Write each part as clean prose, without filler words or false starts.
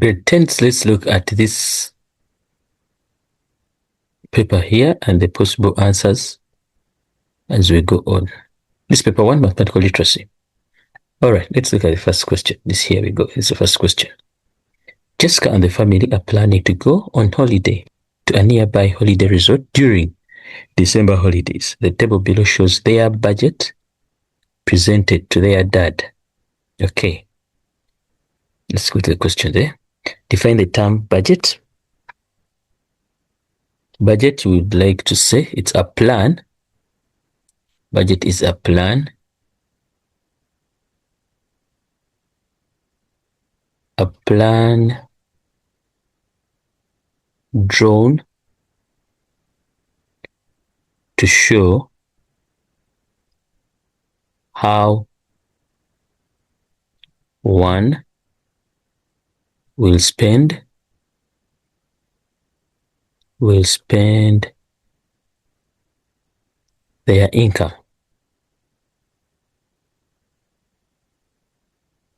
Grade 10s, let's look at this paper here and the possible answers as we go on. This paper 1, mathematical literacy. All right, let's look at the first question. Here we go. It's the first question. Jessica and the family are planning to go on holiday to a nearby holiday resort during December holidays. The table below shows their budget presented to their dad. Okay. Let's go to the question there. Define the term budget. Budget, we would like to say it's a plan. Budget is a plan. A plan drawn to show how one will spend their income.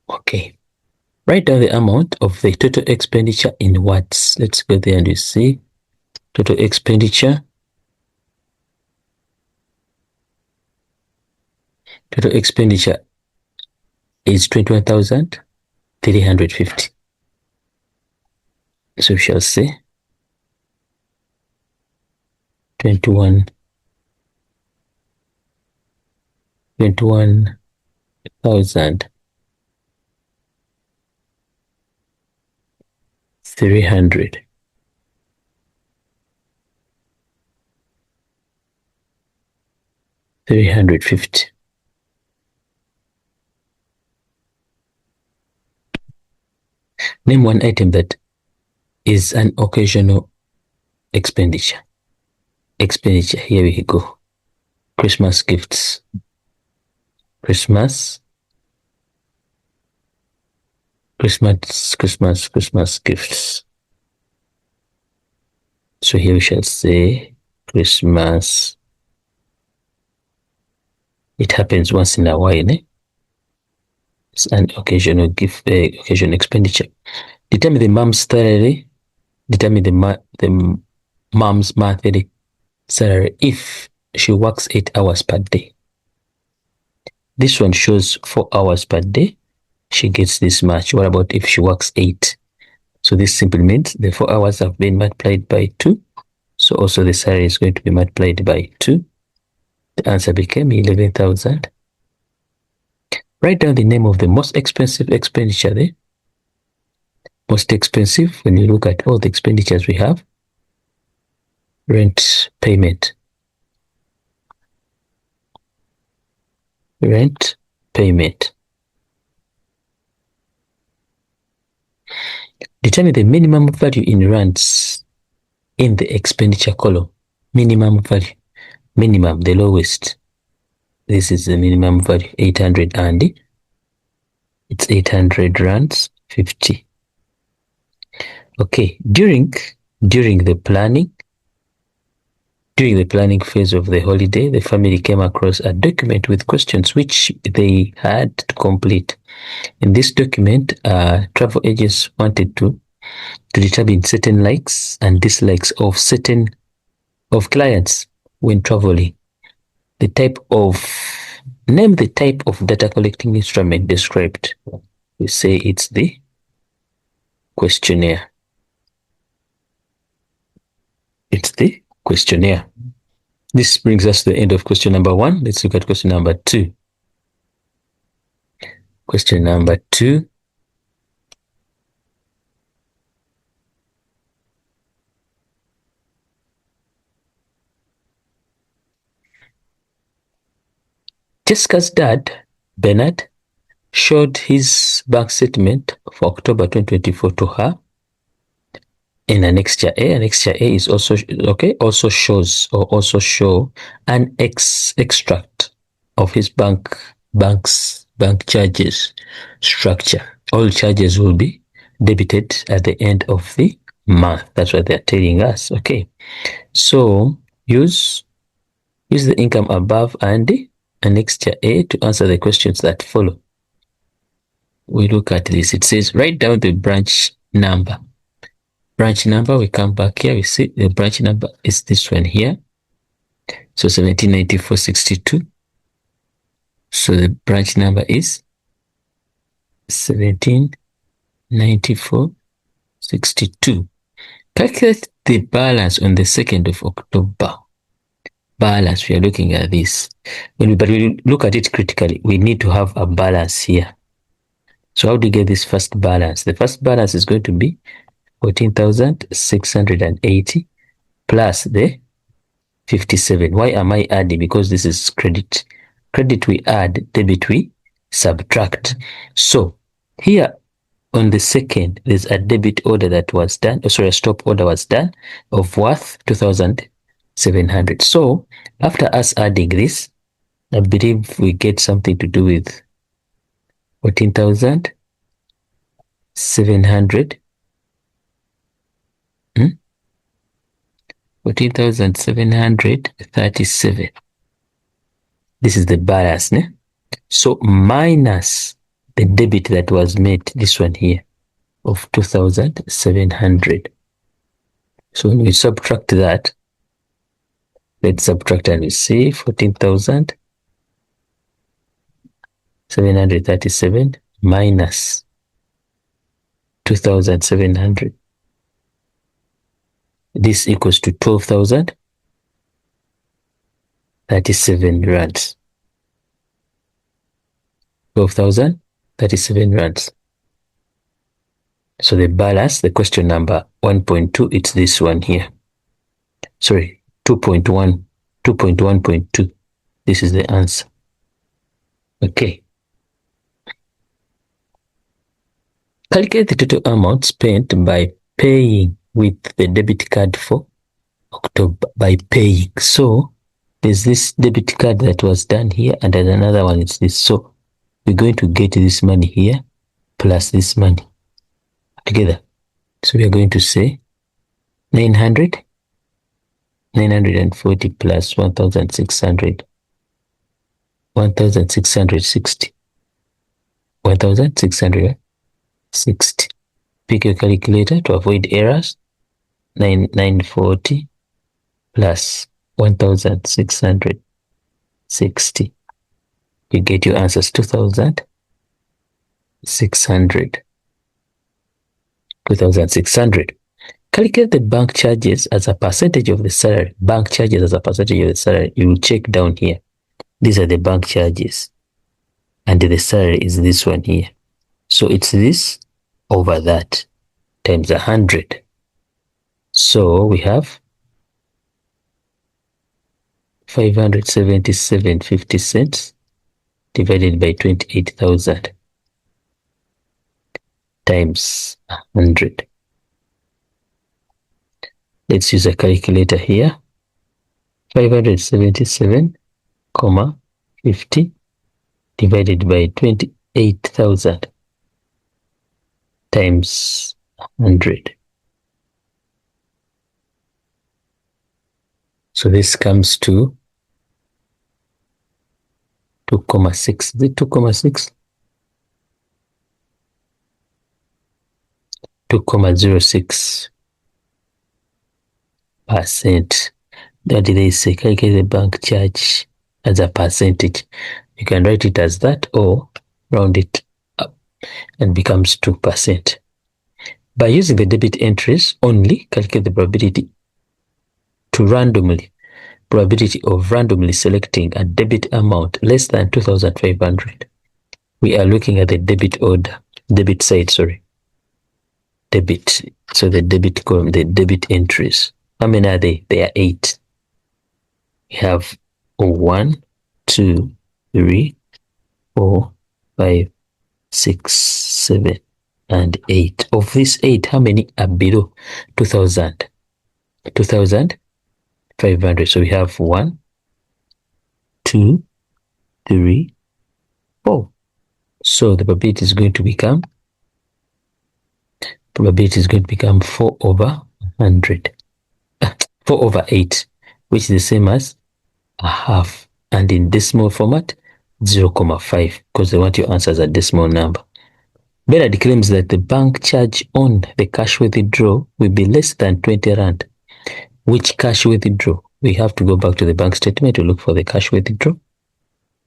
Okay. Write down the amount of the total expenditure in words. Let's go there and you see total expenditure. Total expenditure is 21,350. So we shall say 21,300. 350. Name one item that is an occasional expenditure. Here we go. Christmas gifts. Christmas gifts. So here we shall say Christmas. It happens once in a while, eh? It's an occasional gift, occasional expenditure. Determine the mom's salary. Determine the mom's monthly salary if she works 8 hours per day. This one shows 4 hours per day. She gets this much. What about if she works 8? So this simply means the 4 hours have been multiplied by 2. So also the salary is going to be multiplied by 2. The answer became 11,000. Write down the name of the most expensive expenditure there. Most expensive, when you look at all the expenditures we have, rent payment. Rent payment. Determine the minimum value in rands in the expenditure column. Minimum value. Minimum, the lowest. This is the minimum value, 800, and it's 800 rands 50. Okay, during the planning phase of the holiday, the family came across a document with questions which they had to complete. In this document, travel agents wanted to determine certain likes and dislikes of clients when traveling. Name the type of data collecting instrument described. We say it's the questionnaire. It's the questionnaire. This brings us to the end of question number 1. Let's look at question number 2. Question number 2. Jessica's dad, Bernard, showed his bank statement for October 2024 to her in Annexure A. Annexure A is also also show an extract of his bank charges structure. All charges will be debited at the end of the month. That's what they're telling us. Okay, so use the income above and Annexure A to answer the questions that follow. We look at this. It says write down the branch number. Branch number, we come back here, we see the branch number is this one here. So 1794.62. So the branch number is 1794.62. Calculate the balance on the 2nd of October. Balance, we are looking at this. But we look at it critically, we need to have a balance here. So how do you get this first balance? The first balance is going to be 14,680 plus the 57. Why am I adding? Because this is credit. Credit we add, debit we subtract. So here on the 2nd, there's a debit order that was done, a stop order was done of worth 2,700. So after us adding this, I believe we get something to do with 14,700. 14,737. This is the balance, ne? So minus the debit that was made, this one here, of 2,700. So when we subtract that, let's subtract and we see 14,737 minus 2,700. This equals to 12,037 rands. 12,037 rands. So the balance, the question number 1.2, it's this one here. Sorry, 2.1, 2.1.2. This is the answer. Okay. Calculate the total amount spent by paying with the debit card for October, by paying. So there's this debit card that was done here, and there's another one, it's this. So we're going to get this money here plus this money together. So we are going to say 940 plus 1,600, 1,660, 1,660. Pick your calculator to avoid errors. 940 plus 1,660. You get your answers 2,600. 2,600. Calculate the bank charges as a percentage of the salary. Bank charges as a percentage of the salary. You will check down here. These are the bank charges. And the salary is this one here. So it's this over that times 100. So we have 577.50 cents divided by 28,000 times 100. Let's use a calculator here. 577.50 divided by 28,000 times 100. So this comes to 2.6. Is it 2.6? 2.06%. That is a calculate the bank charge as a percentage. You can write it as that or round it up and becomes 2%. By using the debit entries only, calculate the probability of randomly selecting a debit amount less than 2,500. We are looking at the debit side, debit. So the debit column, the debit entries. How many are they? They are 8. We have 1, 2, 3, 4, 5, 6, 7, and 8. Of these 8, how many are below 2,000? 2,500. So we have 1, 2, 3, 4. So the probability is going to become 4 over 100. 4 over 8, which is the same as a half. And in decimal format, 0.5, because they want your answer as a decimal number. Bernard claims that the bank charge on the cash withdrawal will be less than 20 Rand. Which cash withdrawal? We have to go back to the bank statement to look for the cash withdrawal.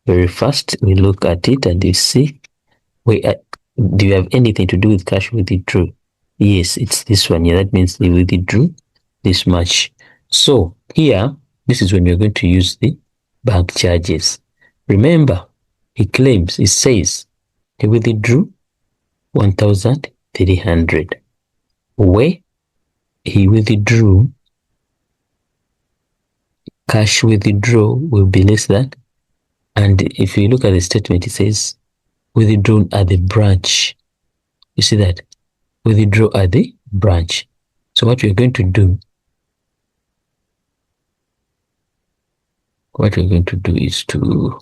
Very fast, we look at it and you see, do you have anything to do with cash withdrawal? Yes, it's this one here. That means they withdrew this much. So here, this is when we're going to use the bank charges. Remember, he says he withdrew 1,300. Where he withdrew, cash withdrawal will be less than. And if you look at the statement, it says withdrawn at the branch. You see that? Withdraw at the branch. So what we're going to do is to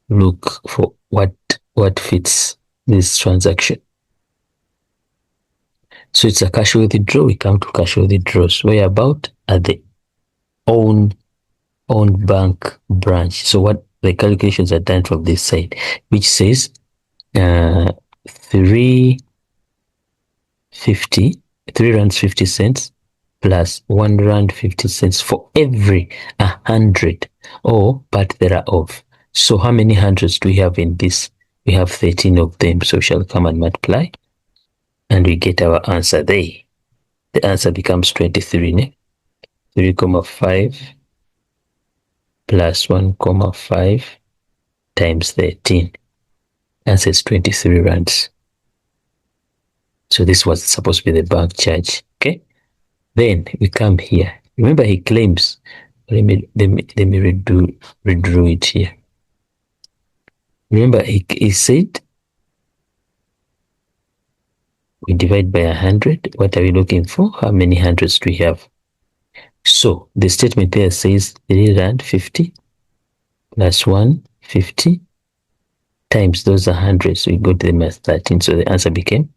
look for what fits this transaction. So it's a cash withdrawal. We come to cash withdrawals. Where about? At the own bank branch. So what the calculations are done from this side, which says 3 rands 50 cents plus 1 rand 50 cents for every 100 or part thereof. So how many hundreds do we have in this? We have 13 of them. So we shall come and multiply and we get our answer there. The answer becomes 23. 3,5 plus 1,5 times 13. Answer is 23 rands. So this was supposed to be the bank charge. Okay. Then we come here. Remember he claims. Let me redraw it here. Remember he said we divide by 100. What are we looking for? How many hundreds do we have? So the statement there says 3 rand 50 plus 150 times those 100. So we go to the math 13. So the answer became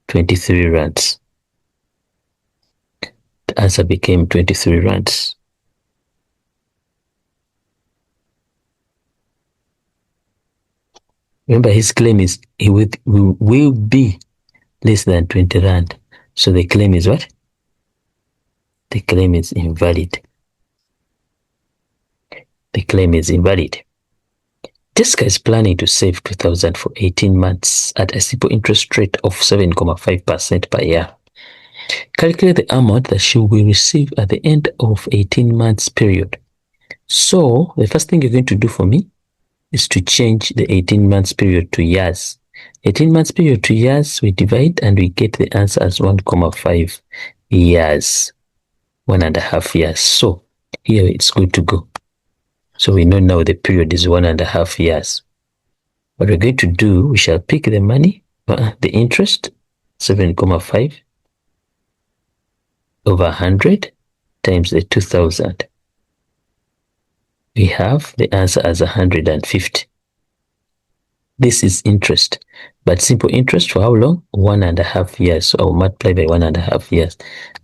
23 rands. The answer became 23 rands. Remember his claim is he will be less than 20 rand. So the claim is what? The claim is invalid. The claim is invalid. Jessica is planning to save 2,000 for 18 months at a simple interest rate of 7.5% per year. Calculate the amount that she will receive at the end of 18 months period. So the first thing you're going to do for me is to change the 18 months period to years. 18 months period to years, we divide and we get the answer as 1.5 years. 1.5 years. So here it's good to go. So we know now the period is 1.5 years. What we're going to do, we shall pick the money, the interest, 7.5 over 100 times the 2,000. We have the answer as 150. This is interest, but simple interest for how long? 1.5 years. So I'll multiply by 1.5 years.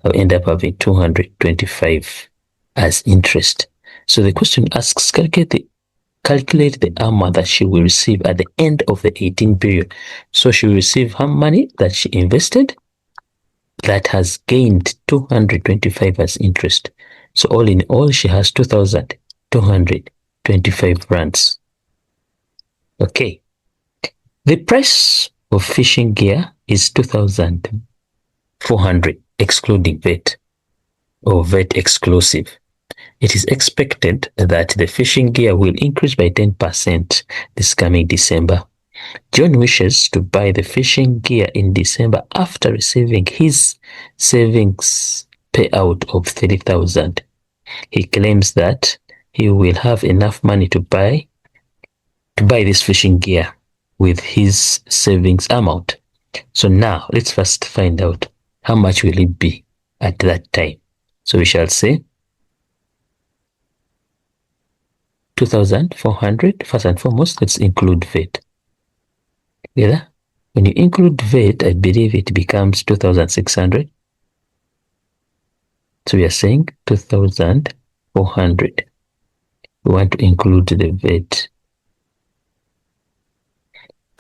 I'll end up having 225 as interest. So the question asks, calculate the amount that she will receive at the end of the 18 period. So she will receive how money that she invested that has gained 225 as interest. So all in all, she has 2,225 rands. Okay. The price of fishing gear is 2,400 excluding VAT or VAT exclusive. It is expected that the fishing gear will increase by 10% this coming December. John wishes to buy the fishing gear in December after receiving his savings payout of 30,000. He claims that he will have enough money to buy this fishing gear with his savings amount. So now let's first find out how much will it be at that time. So we shall say 2,400. First and foremost, let's include VAT. Together, when you include VAT, I believe it becomes 2,600. So we are saying 2,400. We want to include the VAT.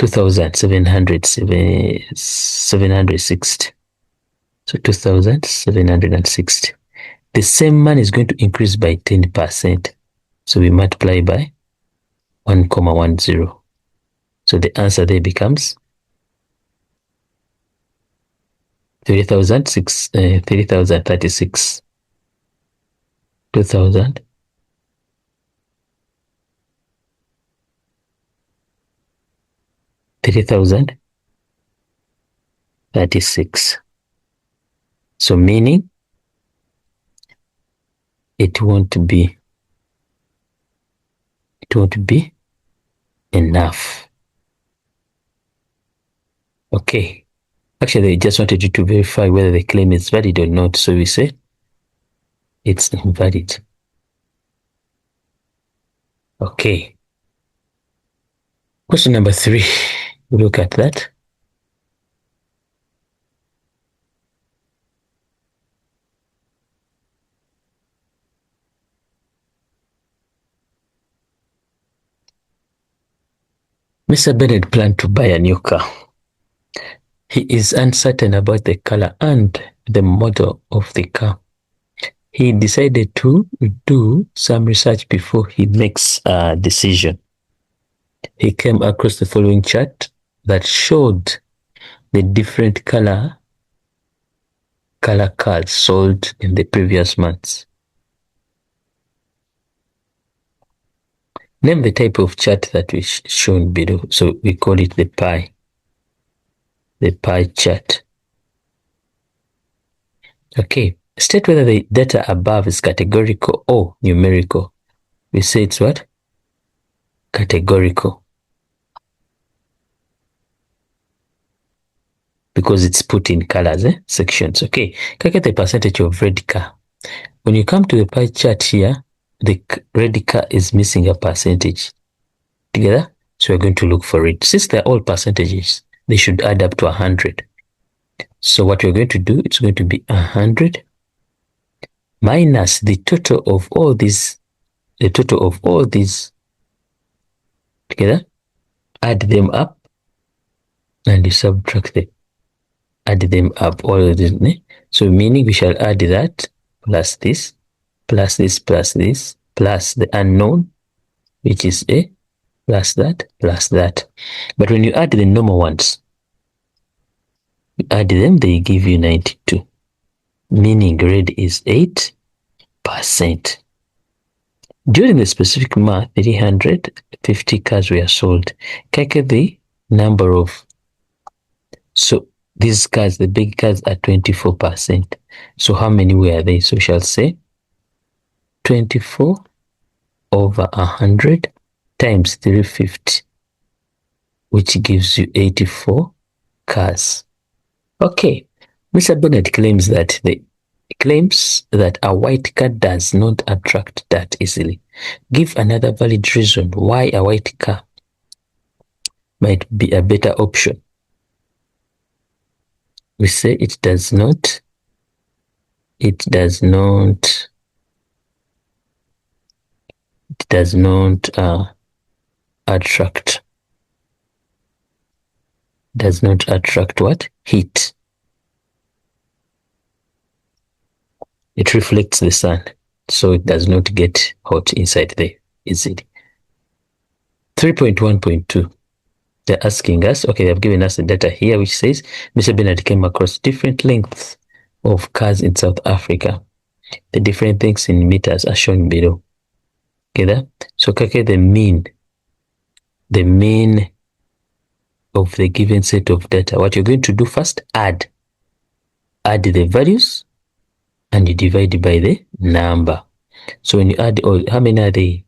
2,760. So 2,760. The same man is going to increase by 10%. So we multiply by 1,10. So the answer there becomes 3,036. 2,000. 3,036. So meaning it won't be enough. Okay. Actually, they just wanted you to verify whether the claim is valid or not. So we say it's invalid. Okay. Question number 3. Look at that. Mr. Bennett planned to buy a new car. He is uncertain about the color and the model of the car. He decided to do some research before he makes a decision. He came across the following chart that showed the different color cars sold in the previous months. Name the type of chart that we shown below. So we call it the pie chart. Okay, state whether the data above is categorical or numerical. We say it's what? Categorical. Because it's put in colors, sections. Okay, calculate the percentage of red car. When you come to the pie chart here, the red car is missing a percentage. Together, so we're going to look for it. Since they're all percentages, they should add up to 100. So what we're going to do, it's going to be 100 minus the total of all these, together, add them up, and you subtract them. Add them up, all of this. So meaning we shall add that plus this, plus this, plus this, plus the unknown, which is A, plus that, plus that. But when you add the normal ones, you add them, they give you 92. Meaning red is 8%. During the specific month, 350 cars were sold. Calculate the number of, so these cars, the big cars are 24%. So how many were they? So we shall say 24 over 100 times 350, which gives you 84 cars. Okay, Mr. Bennett claims that a white car does not attract that easily. Give another valid reason why a white car might be a better option. We say it does not attract what? Heat. It reflects the sun, so it does not get hot inside there easily. 3.1.2. They're asking us, okay, they've given us the data here, which says Mr. Bennett came across different lengths of cars in South Africa. The different things in meters are shown below. Okay, so calculate the mean of the given set of data. What you're going to do first, add the values and you divide by the number. So when you add all, how many are they?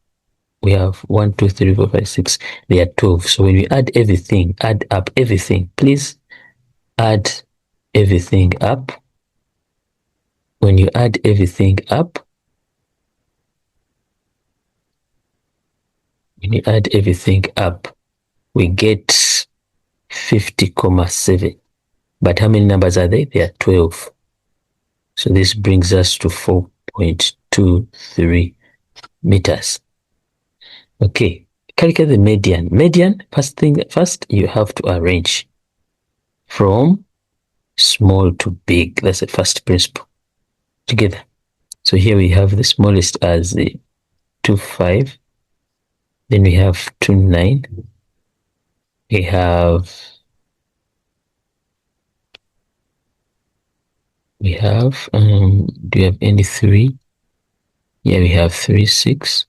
We have 1, 2, 3, 4, 5, 6. They are 12. So when you add up everything, please add everything up. When you add everything up, we get 50,7. But how many numbers are they? They are 12. So this brings us to 4.23 meters. Okay, calculate the median. Median, first you have to arrange from small to big. That's the first principle together. So here we have the smallest as the 2, 5. Then we have 2, 9. We have do you have any 3? Yeah, we have 3, 6.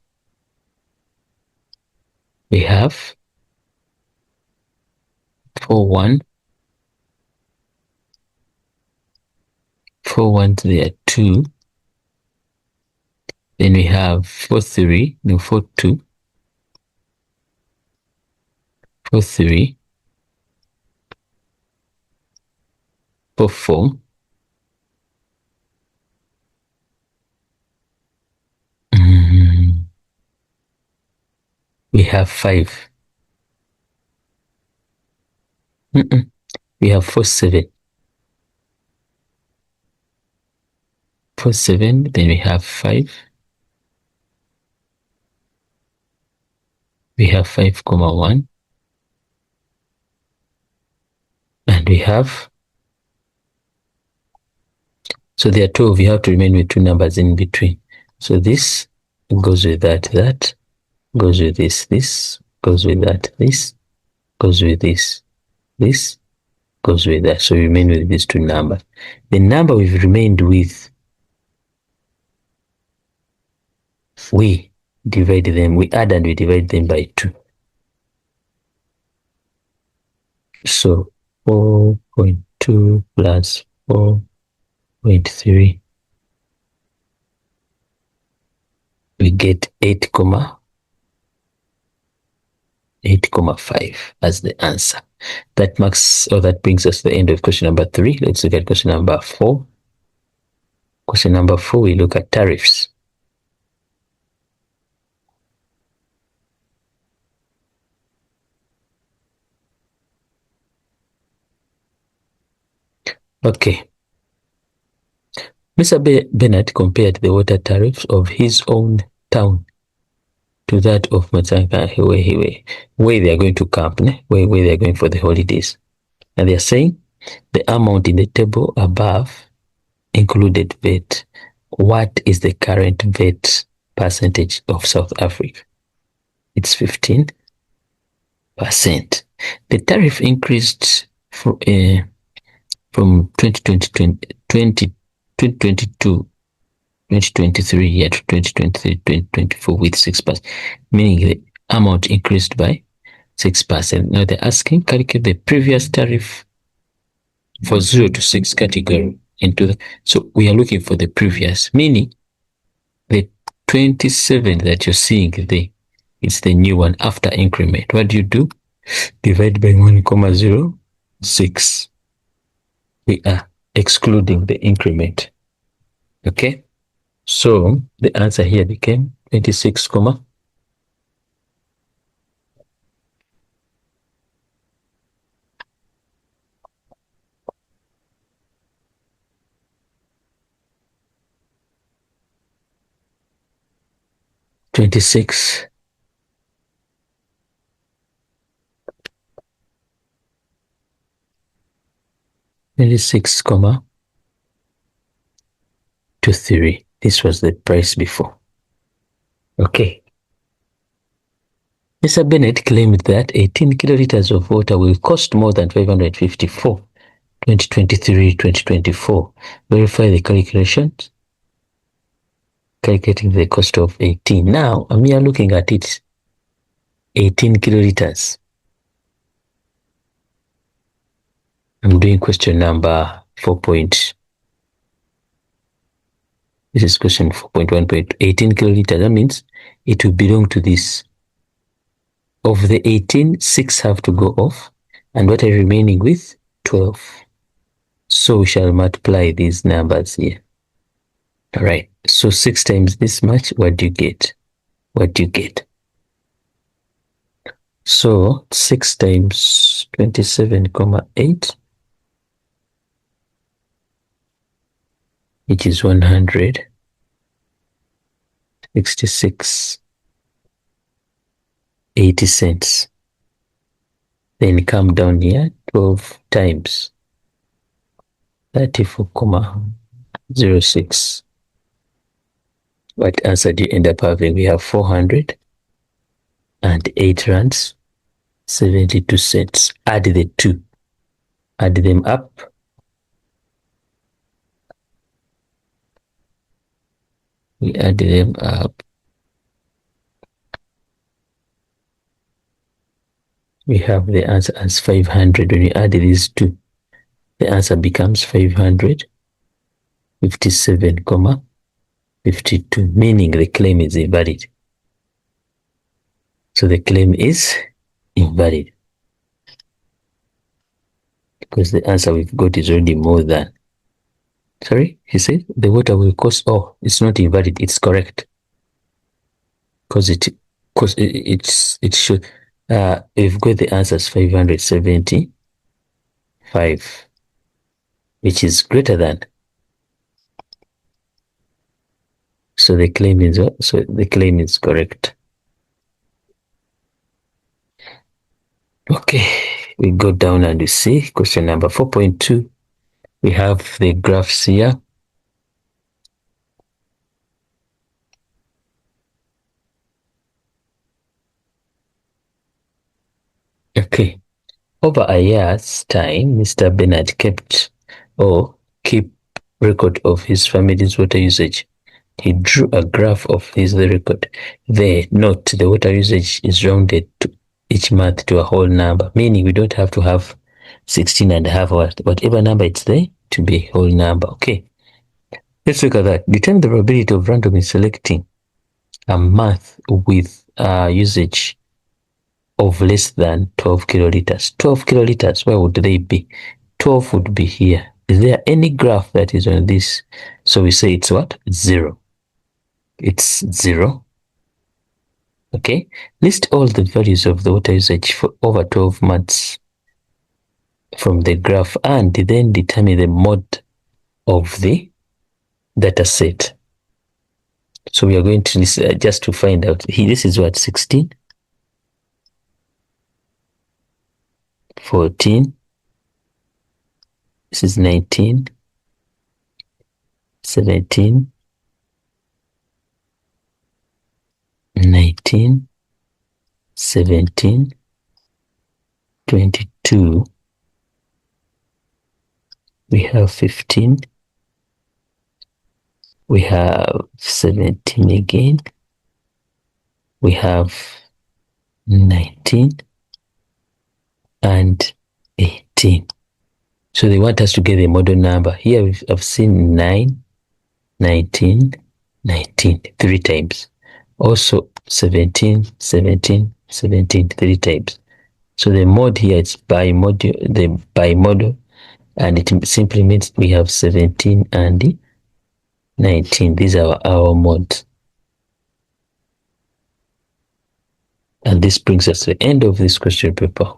We have 4, 1. 4 1 there, 2. Then we have 4, 3. No, 4, 2. 4, 3. 4, 4. We have 5. We have 4, 7. 4, 7. Then we have 5. We have 5, 1. And we have, so there are 12. You have to remain with 2 numbers in between. So this goes with that, that goes with this goes with that, this goes with this goes with that. So we remain with these 2 numbers. The number we've remained with, we divide them, we add and we divide them by 2. So 4.2 plus 4.3, we get 8.5 as the answer. That marks, or that brings us to the end of question number 3. Let's look at question number 4. Question number 4, we look at tariffs. Okay. Mr. Bennett compared the water tariffs of his own town to that of Mathemaical, where they are going to camp, where they are going for the holidays. And they are saying the amount in the table above included VAT. What is the current VAT percentage of South Africa? It's 15%. The tariff increased from 2022, 2023 year to 2023, 2024 with 6%, meaning the amount increased by 6%. Now they're asking, calculate the previous tariff for 0 to 6 category so we are looking for the previous, meaning the 27 that you're seeing there, it's the new one after increment. What do? Divide by 1,06. We are excluding the increment. Okay, so the answer here became 26, 26, 26, 23. This was the price before. Okay. Mr. Bennett claimed that 18 kiloliters of water will cost more than 554, 2023, 2024. Verify the calculations. Calculating the cost of 18. Now, I'm here looking at it. 18 kiloliters. I'm doing question number 4. This is question 4.1. 18 kiloliters. That means it will belong to this. Of the 18, 6 have to go off. And what are you remaining with? 12. So we shall multiply these numbers here. All right. So 6 times this much, what do you get? So 6 times 27.8, which is 166. 80 cents. Then come down here 12 times 34.06. What answer do you end up having? We have 408 rands 72 cents. Add the two. Add them up. We add them up. We have the answer as 500. When you add these two, the answer becomes 557.52, meaning the claim is invalid. So the claim is invalid because the answer we've got is already more than. Sorry, he said the water will cost. Oh, it's not invalid. It's correct because it should. We've got the answer as 575, which is greater than. So the claim is what? So the claim is correct. Okay, we go down and we see question number 4.2. We have the graphs here. Okay, over a year's time, Mr. Bernard kept or keep record of his family's water usage. He drew a graph of his record. There, note the water usage is rounded to each month to a whole number, meaning we don't have to have 16 and a half or whatever number it's there to be a whole number. Okay, let's look at that. Determine the probability of randomly selecting a month with usage of less than 12 kiloliters. 12 kiloliters, where would they be? 12 would be here. Is there any graph that is on this? So we say it's what? 0. It's 0. Okay. List all the values of the water usage for over 12 months from the graph and then determine the mode of the data set. So we are going to just to find out. This is what? 16, 14, this is 19, 17, 19, 17, 22, we have 15, we have 17 again, we have 19 and 18. So they want us to get the model number. Here I've seen 9, 19, 19 3 times. Also 17, 17, 17 3 times. So the mode here is bimodal, and it simply means we have 17 and 19. These are our modes. And this brings us to the end of this question paper.